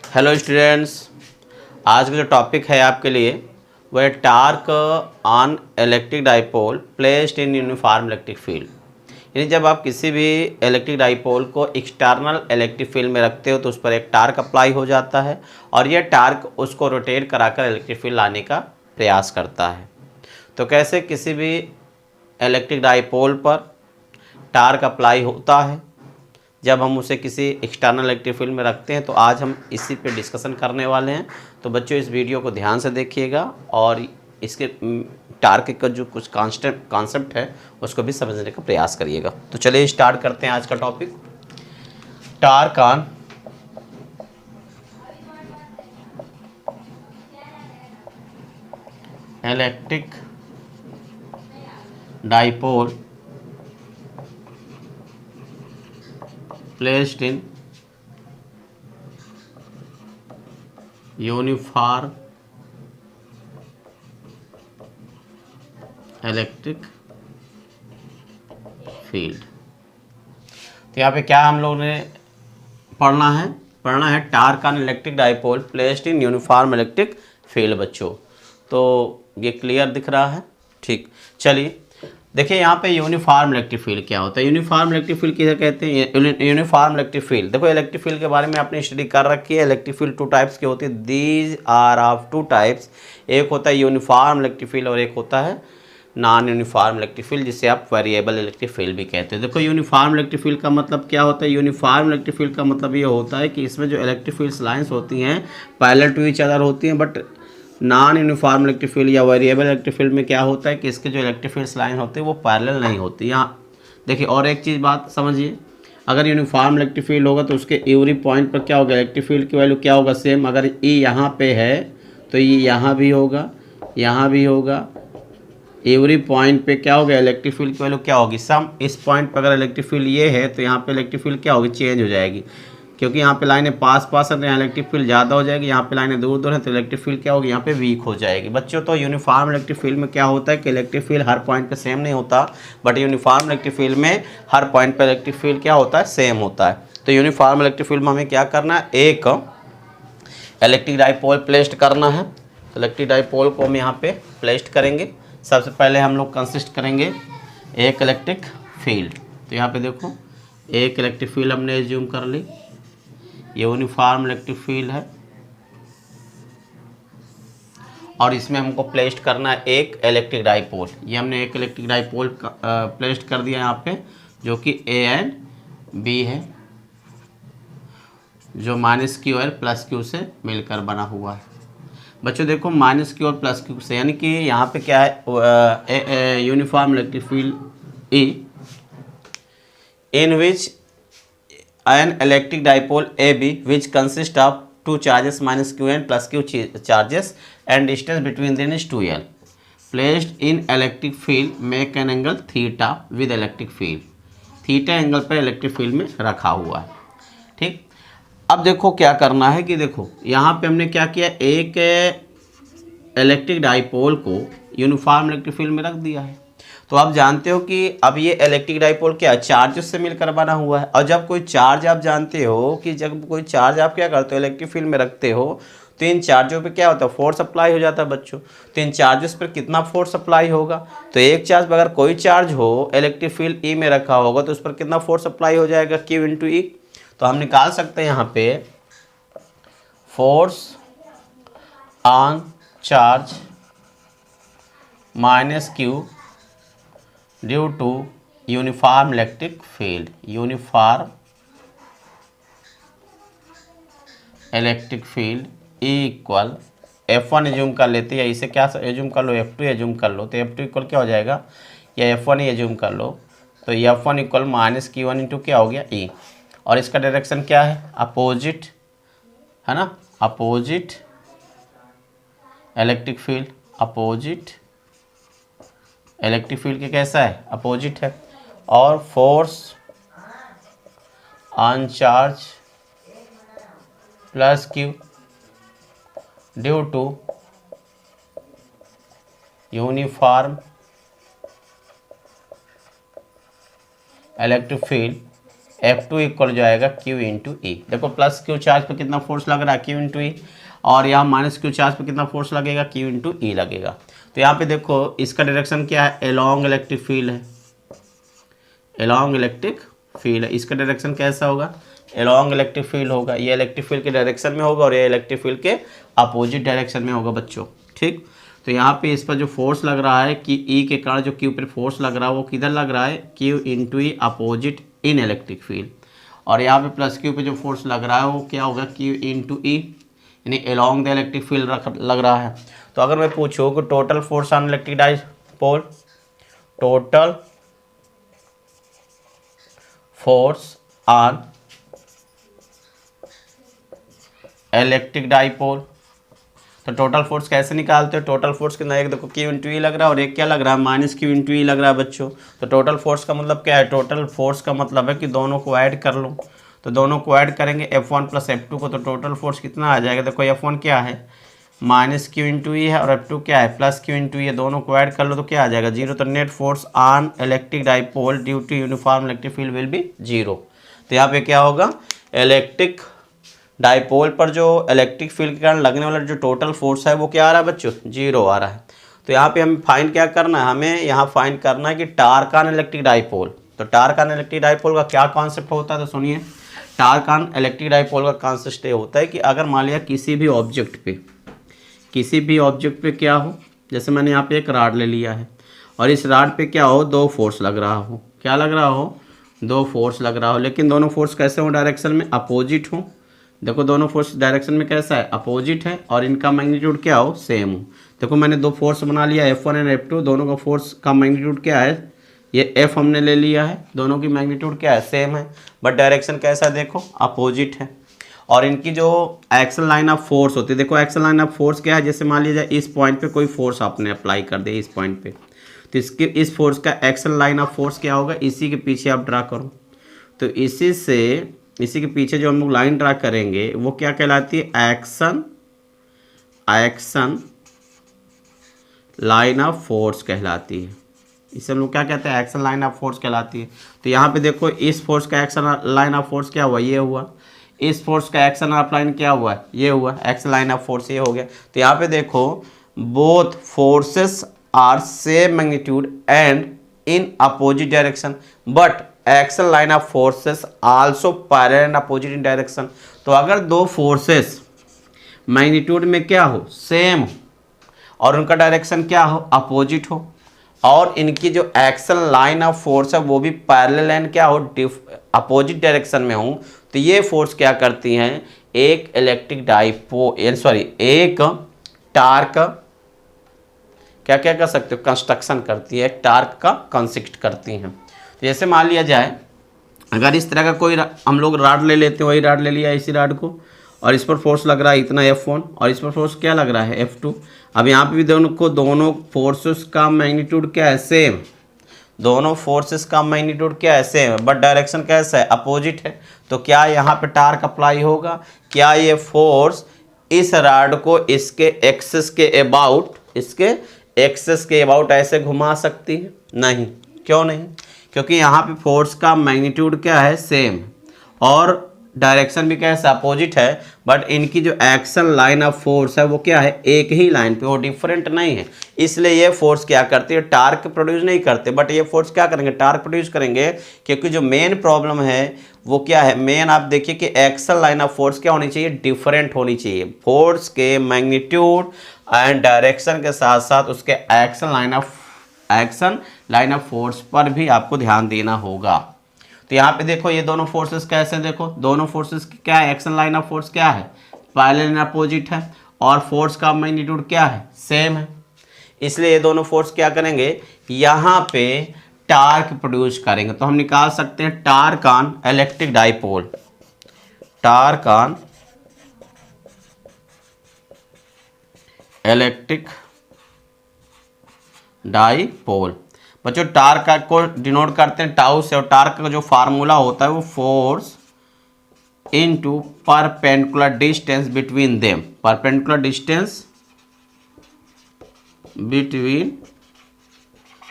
Hello students. आज का जो टॉपिक है आपके लिए वह है torque on electric dipole placed in uniform electric field. यानी जब आप किसी भी इलेक्ट्रिक डाइपोल को एक्सटर्नल इलेक्ट्रिक फील्ड में रखते हो तो उस पर एक टार्क अप्लाई हो जाता है और यह टार्क उसको रोटेट कराकर इलेक्ट्रिक फील्ड लाने का प्रयास करता है। तो कैसे किसी भी इलेक्ट्रिक डाइपोल पर टार्क अप्लाई होता है जब हम उसे किसी एक्सटर्नल इलेक्ट्रिक फील्ड में रखते हैं, तो आज हम इसी पे डिस्कशन करने वाले हैं। तो बच्चों इस वीडियो को ध्यान से देखिएगा और इसके टार्क का जो कुछ कॉन्सेप्ट है उसको भी समझने का प्रयास करिएगा। तो चलिए स्टार्ट करते हैं आज का topic. Torque on electric dipole placed in uniform electric field. तो यहाँ पे क्या हम लोग ने पढ़ना है torque on electric dipole placed in uniform electric field. बच्चों तो ये क्लियर दिख रहा है? ठीक, चलिए देखिए यहाँ पे यूनिफॉर्म इलेक्ट्रिक फील्ड क्या होता है। यूनिफॉर्म इलेक्ट्रिक फील्ड किसे कहते हैं? यूनिफॉर्म इलेक्ट्रिक फील्ड, देखो इलेक्ट्रिक फील्ड के बारे में आपने स्टडी कर रखी है। इलेक्ट्रिक फील्ड टू टाइप्स की होती है, these are of two types. एक होता है यूनिफॉर्म इलेक्ट्रिक फील्ड और एक होता है नॉन यूनिफॉर्म इलेक्ट्रिक फील्ड, जिसे आप वेरिएबल इलेक्ट्रिक फील्ड भी कहते हैं। देखो यूनिफॉर्म इलेक्ट्रिक फील्ड का मतलब क्या होता है? यूनिफॉर्म इलेक्ट्रिक फील्ड का मतलब ये होता है कि इसमें जो इलेक्ट्रिक फील्ड लाइन्स होती हैं पैरेलल टू ईच अदर होती हैं। But non uniform electric field या वेरिएबल इलेक्ट्रिक फील्ड में क्या होता है कि इसके जो इलेक्ट्रिक फील्ड लाइन होती है वो पैरेलल नहीं होती। यहाँ देखिए और एक चीज़ बात समझिए, अगर यूनिफॉर्म इलेक्ट्रिक फील्ड होगा तो उसके एवरी पॉइंट पर क्या होगा? इलेक्ट्रिक फील्ड की वैल्यू क्या होगा? सेम। अगर ई यहाँ पे है तो ये यहाँ भी होगा, यहाँ भी होगा। एवरी पॉइंट पे क्या होगा? इलेक्ट्रिक फील्ड की वैल्यू क्या होगी? सम। इस पॉइंट पर अगर इलेक्ट्रिक फील्ड ये है तो यहाँ पे इलेक्ट्रिक फील्ड क्या होगी? चेंज हो जाएगी, क्योंकि यहाँ पे लाइनें पास पास है तो यहाँ इलेक्ट्रिक फील्ड ज़्यादा हो जाएगी। यहाँ पे लाइनें दूर दूर हैं तो इलेक्ट्रिक फील्ड क्या होगी? यहाँ पे वीक हो जाएगी। बच्चों तो यूनिफॉर्म इलेक्ट्रिक फील्ड में क्या होता है कि इलेक्ट्रिक फील्ड हर पॉइंट पे सेम नहीं होता, बट यूनिफॉर्म इलेक्ट्रिक फील्ड में हर पॉइंट पे इलेक्ट्रिक फील्ड क्या होता है? सेम होता है। तो यूनिफॉर्म इलेक्ट्रिक फील्ड में हमें क्या करना है? एक इलेक्ट्रिक डाइपोल प्लेस्ड करना है। तो इलेक्ट्रिक डाइपोल को हम यहाँ पे प्लेस्ड करेंगे। सबसे पहले हम लोग कंसिस्ट करेंगे एक इलेक्ट्रिक फील्ड। तो यहाँ पे देखो एक इलेक्ट्रिक फील्ड हमने एज्यूम कर ली, ये यूनिफॉर्म इलेक्ट्रिक फील्ड है और इसमें हमको प्लेस्ड करना है एक इलेक्ट्रिक डाइपोल। ये हमने एक इलेक्ट्रिक डाइपोल प्लेस्ड कर दिया यहाँ पे, जो कि ए एंड बी है, जो माइनस क्यू और प्लस क्यू से मिलकर बना हुआ है। बच्चों देखो माइनस क्यू और प्लस क्यू से, यानी कि यहाँ पे क्या है? Uniform electric field E in which an electric dipole AB which consists of two charges minus q and plus q charges and distance between them is 2l placed in electric field make an angle theta with electric field। Theta angle पर electric field में रखा हुआ है। ठीक, अब देखो क्या करना है कि देखो यहाँ पे हमने क्या किया, एक इलेक्ट्रिक डाइपोल को यूनिफॉर्म इलेक्ट्रिक फील्ड में रख दिया है। तो आप जानते हो कि अब ये इलेक्ट्रिक डाइपोल क्या चार्जेस से मिलकर बना हुआ है, और जब कोई चार्ज आप जानते हो कि जब कोई चार्ज आप क्या करते हो इलेक्ट्रिक फील्ड में रखते हो तो इन चार्जों पे क्या होता है? फोर्स अप्लाई हो जाता है बच्चों। तो इन चार्जेस पर कितना फोर्स अप्लाई होगा? तो एक चार्ज पर अगर कोई चार्ज हो इलेक्ट्रिक फील्ड ई में रखा होगा तो उस पर कितना फोर्स अप्लाई हो जाएगा? Q into E. तो हम निकाल सकते हैं यहाँ पे force on charge minus Q due to uniform electric field. Uniform electric field E equal F1 assume कर लेते हैं, या इसे क्या एज्यूम कर लो? F2 एज्यूम कर लो। तो F2 इक्वल क्या हो जाएगा? या F1 ही एज्यूम कर लो। तो F1 equal minus Q1 into क्या हो गया? E। और इसका डायरेक्शन क्या है? अपोजिट है ना, opposite electric field. Opposite electric field के कैसा है? अपोजिट है। और force on charge plus Q due to uniform electric field F2 equal जो आएगा Q इंटू ई। देखो प्लस Q चार्ज पे कितना फोर्स लग रहा है, Q इंटू ई, और यहाँ माइनस Q चार्ज पे कितना फोर्स लगेगा, Q इंटू ई लगेगा। तो यहाँ पे देखो इसका डायरेक्शन क्या है, एलॉन्ग इलेक्ट्रिक फील्ड है, एलॉन्ग इलेक्ट्रिक फील्ड है। इसका डायरेक्शन कैसा होगा, एलॉन्ग इलेक्ट्रिक फील्ड होगा। ये इलेक्ट्रिक फील्ड के डायरेक्शन में होगा और ये इलेक्ट्रिक फील्ड के अपोजिट डायरेक्शन में होगा बच्चों, ठीक। तो यहाँ पे इस पर जो फोर्स लग रहा है कि ई के कारण जो क्यू पर फोर्स लग रहा है वो किधर लग रहा है, Q into E opposite in electric field. और यहाँ पे प्लस क्यू पे जो फोर्स लग रहा है वो क्या होगा, क्यू इंटू ई, यानी एलॉन्ग द इलेक्ट्रिक फील्ड लग रहा है। तो अगर मैं पूछूँ कि total force on electric dipole, total force on electric dipole, तो टोटल फोर्स कैसे निकालते हो, टोटल फोर्स के अंदर एक देखो क्यू इंटू ई लग रहा है और एक क्या लग रहा है, माइनस क्यू इंटू ई लग रहा है बच्चों। तो टोटल फोर्स का मतलब क्या है, टोटल फोर्स का मतलब है कि दोनों को ऐड कर लो। तो दोनों को ऐड करेंगे F1 प्लस F2 को, तो टोटल फोर्स कितना आ जाएगा, देखो F1 क्या है माइनस क्यू इंटू ई है और F2 क्या है प्लस क्यू इंटू ई है, दोनों को ऐड कर लो तो क्या आ जाएगा, जीरो। तो net force on electric dipole due to uniform electric field will be zero. तो यहाँ पे क्या होगा, इलेक्ट्रिक डाइपोल पर जो इलेक्ट्रिक फील्ड के कारण लगने वाला जो टोटल फोर्स है वो क्या आ रहा है बच्चों, जीरो आ रहा है। तो यहाँ पे हमें फाइंड क्या करना है, हमें यहाँ फाइंड करना है कि टार्क ऑन इलेक्ट्रिक डाइपोल। तो टार्क ऑन इलेक्ट्रिक डाइपोल का क्या कॉन्सेप्ट होता है, तो सुनिए, टार्क ऑन इलेक्ट्रिक डाइपोल का कॉन्सेप्ट ये होता है कि अगर मान लिया किसी भी ऑब्जेक्ट पे क्या हो, जैसे मैंने यहाँ पे एक राड ले लिया है और इस राड पे क्या हो, दो फोर्स लग रहा हो, क्या लग रहा हो, दो फोर्स लग रहा हो, लेकिन दोनों फोर्स कैसे हो, डायरेक्शन में अपोजिट हो। देखो दोनों फोर्स डायरेक्शन में कैसा है, अपोजिट है, और इनका मैग्नीट्यूड क्या हो, सेम हो। देखो मैंने दो फोर्स बना लिया F1 एंड F2, दोनों का फोर्स का मैग्नीट्यूड क्या है, ये F हमने ले लिया है, दोनों की मैग्नीट्यूड क्या है, सेम है, बट डायरेक्शन कैसा है, देखो अपोजिट है। और इनकी जो एक्सल लाइन ऑफ फोर्स होती है, देखो एक्सल लाइन ऑफ फोर्स क्या है, जैसे मान लीजिए इस पॉइंट पे कोई फोर्स आपने अप्लाई कर दिया इस पॉइंट पे, तो इसके इस फोर्स का एक्सल लाइन ऑफ फोर्स क्या होगा, इसी के पीछे आप ड्रा करो। तो इसी के पीछे जो हम लोग लाइन ड्रा करेंगे वो क्या कहलाती है, एक्शन लाइन ऑफ फोर्स कहलाती है। इसे हम लोग क्या कहते हैं, एक्शन लाइन ऑफ फोर्स कहलाती है। तो यहाँ पे देखो इस फोर्स का एक्शन लाइन ऑफ फोर्स क्या हुआ, ये हुआ, इस फोर्स का एक्शन ऑफ लाइन क्या हुआ, ये हुआ, एक्शन लाइन ऑफ फोर्स ये हो गया। तो यहाँ पे देखो both forces are same magnitude and in opposite direction, but axle line of forces also parallel and opposite in direction. तो अगर दो फोर्सेस मैग्नीट्यूड में क्या हो, सेम हो, और उनका डायरेक्शन क्या हो, अपोजिट हो, और इनकी जो एक्सल लाइन ऑफ फोर्स है वो भी पैरेलल एंड क्या हो, अपोजिट डायरेक्शन में हो, तो ये फोर्स क्या करती हैं, एक इलेक्ट्रिक एक टार्क क्या क्या कर सकते हो, कंस्ट्रक्शन करती है, एक टार्क का कंस्ट्रक्ट करती हैं। तो जैसे मान लिया जाए अगर इस तरह का कोई हम लोग राड ले लेते हैं, वही राड ले लिया इसी राड को, और इस पर फोर्स लग रहा है इतना F1 और इस पर फोर्स क्या लग रहा है F2। अब यहाँ पे भी दोनों फोर्सेस का मैग्नीट्यूड क्या है, सेम, दोनों फोर्सेस का मैग्नीट्यूड क्या है, सेम, बट डायरेक्शन कैसा है, अपोजिट है। तो क्या यहाँ पे टार्क अप्लाई होगा, क्या ये फोर्स इस राड को इसके एक्सिस के अबाउट ऐसे घुमा सकती है, नहीं, क्यों नहीं, क्योंकि यहाँ पे फोर्स का मैग्नीट्यूड क्या है, सेम, और डायरेक्शन भी कैसा, अपोजिट है, बट इनकी जो एक्शन लाइन ऑफ फोर्स है वो क्या है, एक ही लाइन पे, वो डिफरेंट नहीं है। इसलिए ये फोर्स क्या करती है, टार्क प्रोड्यूस नहीं करते, बट ये फोर्स क्या करेंगे, टार्क प्रोड्यूस करेंगे। क्योंकि जो मेन प्रॉब्लम है वो क्या है, मेन आप देखिए कि एक्शन लाइन ऑफ फोर्स क्या होनी चाहिए, डिफरेंट होनी चाहिए। फोर्स के मैग्नीट्यूड एंड डायरेक्शन के साथ साथ उसके एक्शन लाइन ऑफ फोर्स पर भी आपको ध्यान देना होगा। तो यहाँ पे देखो ये दोनों फोर्सेस कैसे हैं, देखो दोनों फोर्सेस की क्या है, एक्शन लाइन ऑफ फोर्स क्या है, पैरेलल एंड अपोजिट है, और फोर्स का मैग्नीट्यूड क्या है, सेम है। इसलिए ये दोनों फोर्स क्या करेंगे, यहाँ पे टार्क प्रोड्यूस करेंगे। तो हम निकाल सकते हैं torque on electric dipole, torque on electric dipole. बच्चों टार्क को डिनोट करते हैं टाउ से, और टार्क का जो फार्मूला होता है वो force into perpendicular distance between them, perpendicular distance between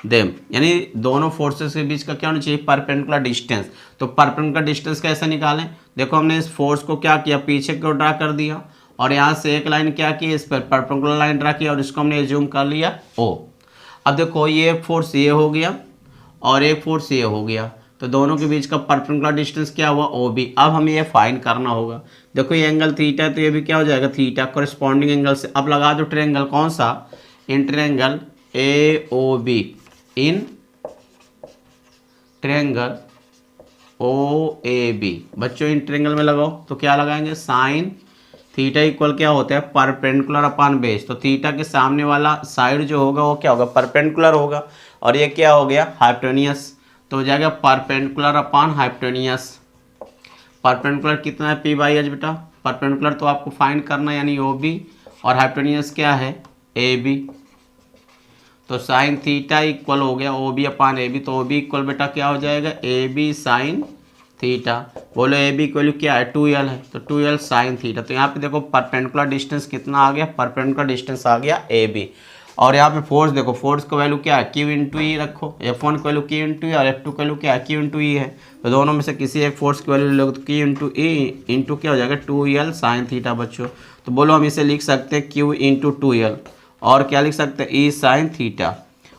them, यानी दोनों फोर्सेस के बीच का क्या होना चाहिए, परपेंडिकुलर डिस्टेंस। तो परपेंडिकुलर डिस्टेंस कैसे निकालें, देखो हमने इस फोर्स को क्या किया, पीछे की ओर ड्रा कर दिया और यहाँ से एक लाइन क्या की, इस पर परपेंडिकुलर लाइन ड्रा किया और इसको हमने एज्यूम कर लिया ओ। अब देखो ये फोर्स ये हो गया और एक फोर्स ये हो गया, तो दोनों के बीच का परपेंडिकुलर डिस्टेंस क्या हुआ, ओ बी। अब हमें ये फाइंड करना होगा। देखो ये एंगल थीटा है तो ये भी क्या हो जाएगा, थीटा, कोरिस्पॉन्डिंग एंगल से। अब लगा दो ट्रायंगल, कौन सा, in triangle A O B, in triangle O A B. बच्चों इन ट्रायंगल में लगाओ तो क्या लगाएंगे, साइन थीटा इक्वल क्या होता है, परपेंडिकुलर अपॉन बेस। तो थीटा के सामने वाला साइड जो होगा वो क्या होगा, परपेंडिकुलर होगा, और ये क्या हो गया, हाइपोटेन्यूस। तो हो जाएगा परपेंडिकुलर अपॉन हाइपोटेन्यूस। परपेंडिकुलर कितना है, पी बाई एच बेटा, परपेंडिकुलर तो आपको फाइंड करना है यानी ओ बी, और हाइपोटेन्यूस क्या है, ए बी। तो साइन थीटा इक्वल हो गया O B upon A B, तो ओ बी इक्वल बेटा क्या हो जाएगा, ए बी साइन थीटा। बोलो ए बी की वैल्यू क्या है, 2l है, तो 2l साइन थीटा। तो यहाँ पे देखो परपेंडिकुलर डिस्टेंस कितना आ गया, परपेंडिकुलर डिस्टेंस आ गया ए बी। और यहाँ पे फोर्स देखो, फोर्स का वैल्यू क्या है, Q इंटू ई रखो, F1 की वैल्यू Q इंटू ई और F2 की वैल्यू क्या है, Q इंटू ई है। तो दोनों में से किसी एक फोर्स की वैल्यू लो तो Q इंटू ई इंटू क्या हो जाएगा, 2l साइन थीटा बच्चों। तो बोलो हम इसे लिख सकते हैं Q इंटू 2l, और क्या लिख सकते हैं, ई साइन थीटा।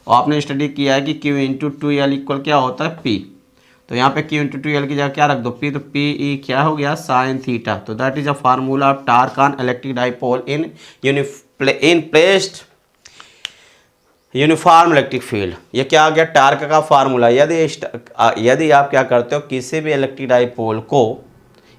और आपने स्टडी किया है कि Q इंटू 2l इक्वल क्या होता है, P। तो यहाँ पे Q इंटू 2l की जगह क्या रख दो, P, तो P ई क्या हो गया, साइन थीटा। तो that is a formula of torque on electric dipole in placed uniform electric field. ये क्या आ गया, टार्क का फार्मूला। यदि आप क्या करते हो, किसी भी इलेक्ट्रिक डाइपोल को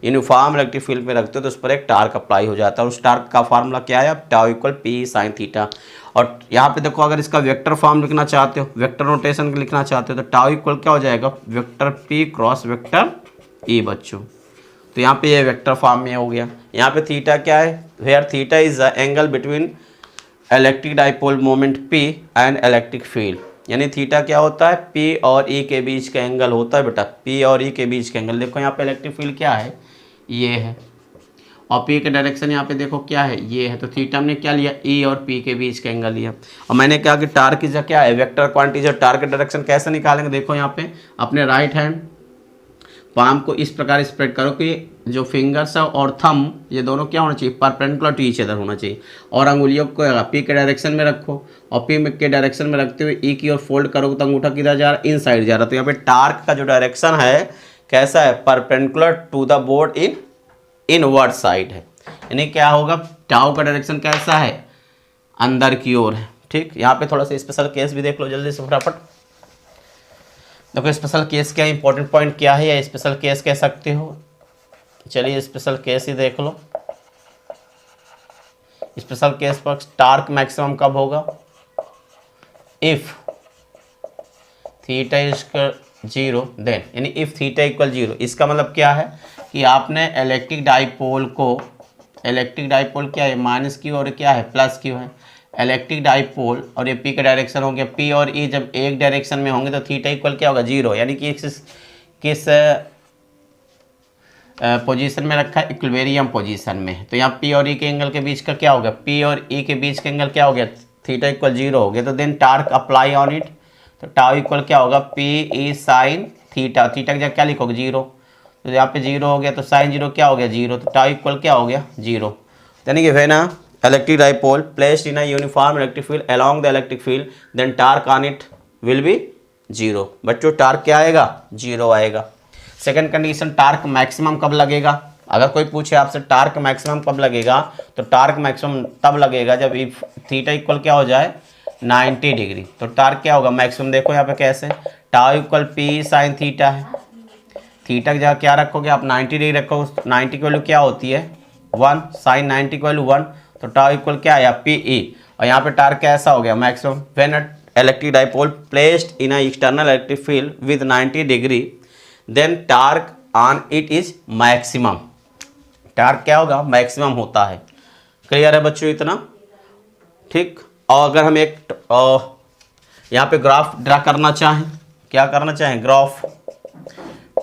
यूनिफॉर्म इलेक्ट्रिक फील्ड में रखते हो तो उस पर एक टार्क अप्लाई हो जाता है। उस टार्क का फार्मूला क्या है, tau equal P sine theta. और यहाँ पे देखो अगर इसका वेक्टर फॉर्म लिखना चाहते हो, वेक्टर नोटेशन लिखना चाहते हो, तो टाउ इक्वल क्या हो जाएगा, vector P cross vector E बच्चों। तो यहाँ पे ये वेक्टर फॉर्म में हो गया। यहाँ पे थीटा क्या है, where theta is the angle between electric dipole moment P and electric field. यानी थीटा क्या होता है, P और E के बीच का एंगल होता है बेटा, P और E के बीच का एंगल। देखो यहाँ पे इलेक्ट्रिक फील्ड क्या है, ये है, और P के डायरेक्शन यहाँ पे देखो क्या है, ये है। तो थीटा हमने क्या लिया, E और P के बीच का एंगल लिया। और मैंने कहा कि टार्क की क्या है, वेक्टर क्वांटिटी। जो टार्क का डायरेक्शन कैसे निकालेंगे, देखो यहाँ पे अपने राइट हैंड पाम को इस प्रकार स्प्रेड करो कि जो फिंगर्स है और थंब ये दोनों क्या होना चाहिए, परपेंडिकुलर टू ईच अदर होना चाहिए। और अंगुलियों को P के डायरेक्शन में रखो, और P के डायरेक्शन में रखते हुए E की ओर फोल्ड करोगे तो अंगूठा किधर जा रहा है, इन साइड जा रहा है। तो यहाँ पे टार्क का जो डायरेक्शन है कैसा है, perpendicular to the board in inward side है। यानी क्या होगा, टाउ का डायरेक्शन कैसा है, अंदर की ओर है। ठीक, यहाँ पे थोड़ा सा स्पेशल केस भी देख लो जल्दी से फटाफट। देखो स्पेशल केस क्या, इंपॉर्टेंट पॉइंट क्या है, या स्पेशल केस कह सकते हो। चलिए स्पेशल केस ही देख लो। स्पेशल केस पर टार्क मैक्सिमम कब होगा, इफ थीटा इज 0 देन, यानी इफ थीटा इक्वल 0। इसका मतलब क्या है कि आपने इलेक्ट्रिक डाइपोल को, इलेक्ट्रिक डाइपोल क्या है, माइनस क्यू और क्या है, प्लस क्यू है। इलेक्ट्रिक डाइपोल और ये P का डायरेक्शन हो गया, P और E जब एक डायरेक्शन में होंगे तो थीटा इक्वल क्या होगा, 0। यानी कि किस पोजीशन में रखा है, इक्विलिब्रियम पोजीशन में। तो यहाँ P और E के एंगल के बीच का क्या हो गया, P और E के बीच के एंगल क्या हो गया, थीटा इक्वल 0 हो गया। तो then torque apply on it, तो टाउ इक्वल क्या होगा, P E sine theta. Theta की जगह क्या लिखोगे, 0। तो यहाँ पे 0 हो गया, तो साइन 0 क्या हो गया, 0। तो टाउ इक्वल क्या हो गया, 0। यानी कि when electric dipole placed in a uniform electric field along the electric field then torque on it will be 0। बच्चों टार्क क्या आएगा, 0 आएगा। सेकंड कंडीशन, टार्क मैक्सिमम कब लगेगा। अगर कोई पूछे आपसे टार्क मैक्सिमम कब लगेगा, तो टार्क मैक्सिमम तब लगेगा जब इफ थीटा इक्वल क्या हो जाए, 90 डिग्री। तो टार्क क्या होगा मैक्सिमम, देखो यहाँ पे कैसे, tau equal P sine theta है। थीटा की जगह क्या रखोगे आप, 90 डिग्री रखोगे। 90 की वैल्यू क्या होती है, 1, साइन 90 की वैल्यू 1। तो टाउ इक्वल क्या आया, PE। और यहाँ पे टार्क कैसा हो गया, maximum. When electric dipole placed in a external electric field with 90 degree then torque on it is maximum. Torque क्या होगा, मैक्सिमम होता है। क्लियर है बच्चों इतना, ठीक। और अगर हम एक यहाँ पे ग्राफ ड्रा करना चाहें, क्या करना चाहें, ग्राफ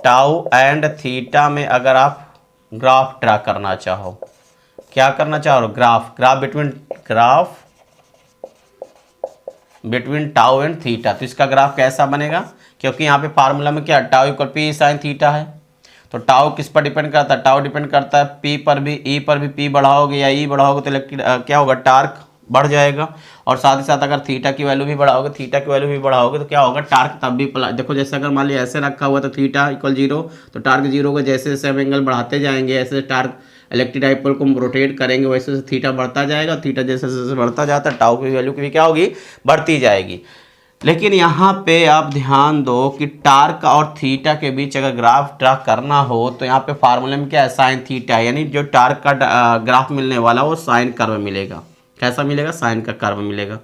टाउ एंड थीटा में अगर आप ग्राफ ड्रा करना चाहो, क्या करना चाहो, graph between graph between tau and theta. तो इसका ग्राफ कैसा बनेगा, क्योंकि यहाँ पे फार्मूला में क्या tau equal P sine theta है, तो टाउ किस पर डिपेंड करता है, टाउ डिपेंड करता है पी पर भी, ई पर भी। पी बढ़ाओगे या ई बढ़ाओगे तो इलेक्ट्रिक क्या होगा, टार्क बढ़ जाएगा। और साथ ही साथ अगर थीटा की वैल्यू भी बढ़ाओगे, थीटा की वैल्यू भी बढ़ाओगे तो क्या होगा, टार्क तब भी देखो जैसे अगर मान लिया ऐसे रखा हुआ तो थीटा इक्वल 0, तो टार्क 0 होगा। जैसे जैसे हम एंगल बढ़ाते जाएंगे ऐसे टार्क इलेक्ट्रिक डाइपोल को हम रोटेट करेंगे, वैसे वैसे थीटा बढ़ता जाएगा। थीटा जैसे जैसे बढ़ता जाता है टाउ की वैल्यू की भी क्या होगी, बढ़ती जाएगी। लेकिन यहाँ पे आप ध्यान दो कि टार्क और थीटा के बीच अगर ग्राफ ड्रा करना हो तो यहाँ पे फार्मूले में क्या है, साइन थीटा है, यानी जो टार्क का ग्राफ मिलने वाला वो साइन कर्व मिलेगा। कैसा मिलेगा, साइन का कर्व मिलेगा।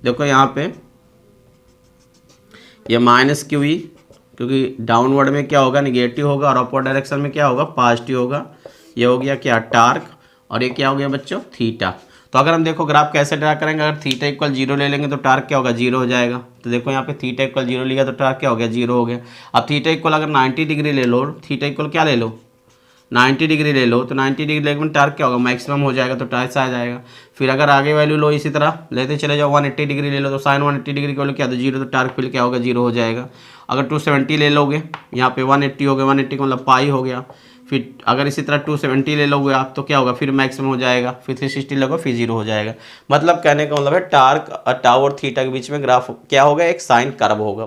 देखो यहाँ पे ये माइनस क्यू ई, क्योंकि डाउनवर्ड में क्या होगा, निगेटिव होगा, और अपवर्ड डायरेक्शन में क्या होगा, पॉजिटिव होगा। ये हो गया क्या, टार्क, और ये क्या हो गया बच्चों, थीटा। तो अगर हम देखो ग्राफ कैसे ड्रा करेंगे, अगर थीटा इक्वल 0 ले लेंगे तो टार्क क्या होगा, 0 हो जाएगा। तो देखो यहाँ पे थीटा इक्वल 0 लिया तो टार्क क्या हो गया, 0 हो गया। अब थीटा इक्वल अगर 90 डिग्री ले लो, थीटा इक्वल क्या ले लो, 90 डिग्री ले लो, तो 90 डिग्री लेने में टार्क क्या होगा, मैक्सिमम हो जाएगा, तो टार्क आ जाएगा। फिर अगर आगे वैल्यू लो इसी तरह लेते चले जाओ, 180 डिग्री ले लो तो साइन 180 डिग्री की वैल्यू क्या, तो 0, तो टार्क फिर क्या होगा, 0 हो जाएगा। अगर 270 ले लोगे, यहाँ पे 180 हो गया, 180 का मतलब पाई हो गया। फिर अगर इसी तरह 270 ले लोगे आप तो क्या होगा, फिर मैक्सिमम हो जाएगा। फिर 360 लगो, फिर 0 हो जाएगा। मतलब कहने का मतलब है टार्क, टाउ और थीटा के बीच में ग्राफ क्या होगा, एक साइन कर्व होगा।